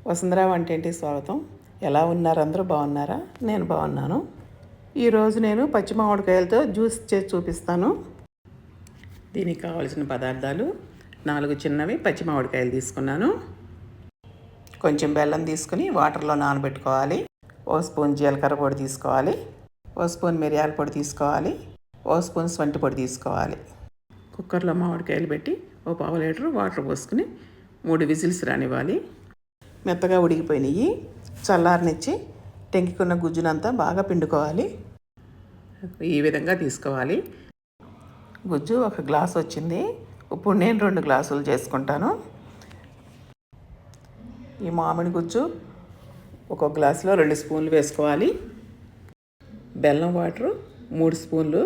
వసుంధర వంటింటికి స్వాగతం. ఎలా ఉన్నారు? అందరూ బాగున్నారా? నేను బాగున్నాను. ఈరోజు నేను పచ్చి మామిడికాయలతో జ్యూస్ చేసి చూపిస్తాను. దీనికి కావలసిన పదార్థాలు: 4 చిన్నవి పచ్చి మామిడికాయలు తీసుకున్నాను. కొంచెం బెల్లం తీసుకుని వాటర్లో నానబెట్టుకోవాలి. 1 స్పూన్ జీలకర్ర పొడి తీసుకోవాలి. 1 స్పూన్ మిరియాల పొడి తీసుకోవాలి. 1 స్పూన్ సొంటి పొడి తీసుకోవాలి. కుక్కర్లో మామిడికాయలు పెట్టి 1/2 లీటర్ వాటర్ పోసుకుని 3 విజిల్స్ రానివ్వాలి. మెత్తగా ఉడికిపోయినాయి. చల్లారనిచ్చి టెంకికున్న గుజ్జునంతా బాగా పిండుకోవాలి. ఈ విధంగా తీసుకోవాలి. గుజ్జు 1 గ్లాస్ వచ్చింది. ఇప్పుడు నేను 2 గ్లాసులు చేసుకుంటాను. ఈ మామిడి గుజ్జు 1 గ్లాసులో 2 స్పూన్లు వేసుకోవాలి. బెల్లం వాటరు 3 స్పూన్లు.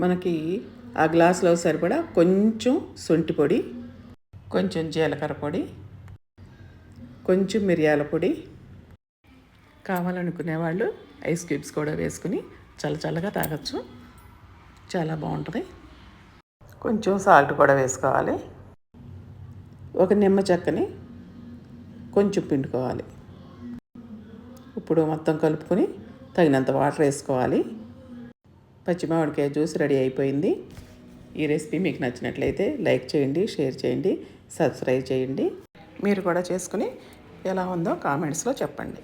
మనకి ఆ గ్లాసులో సరిపడా కొంచెం సొంటి పొడి, కొంచెం జీలకర్ర పొడి, కొంచెం మిరియాల పొడి. కావాలనుకునే వాళ్ళు ఐస్ క్యూబ్స్ కూడా వేసుకుని చల్లగా తాగొచ్చు. చాలా బాగుంటుంది. కొంచెం సాల్ట్ కూడా వేసుకోవాలి. 1 నిమ్మ చెక్కని కొంచెం పిండుకోవాలి. ఇప్పుడు మొత్తం కలుపుకొని తగినంత వాటర్ వేసుకోవాలి. పచ్చి మామిడికాయ జ్యూస్ రెడీ అయిపోయింది. ఈ రెసిపీ మీకు నచ్చినట్లయితే లైక్ చేయండి, షేర్ చేయండి, సబ్స్క్రైబ్ చేయండి. మీరు కూడా చేసుకుని ఎలా ఉందో కామెంట్స్లో చెప్పండి.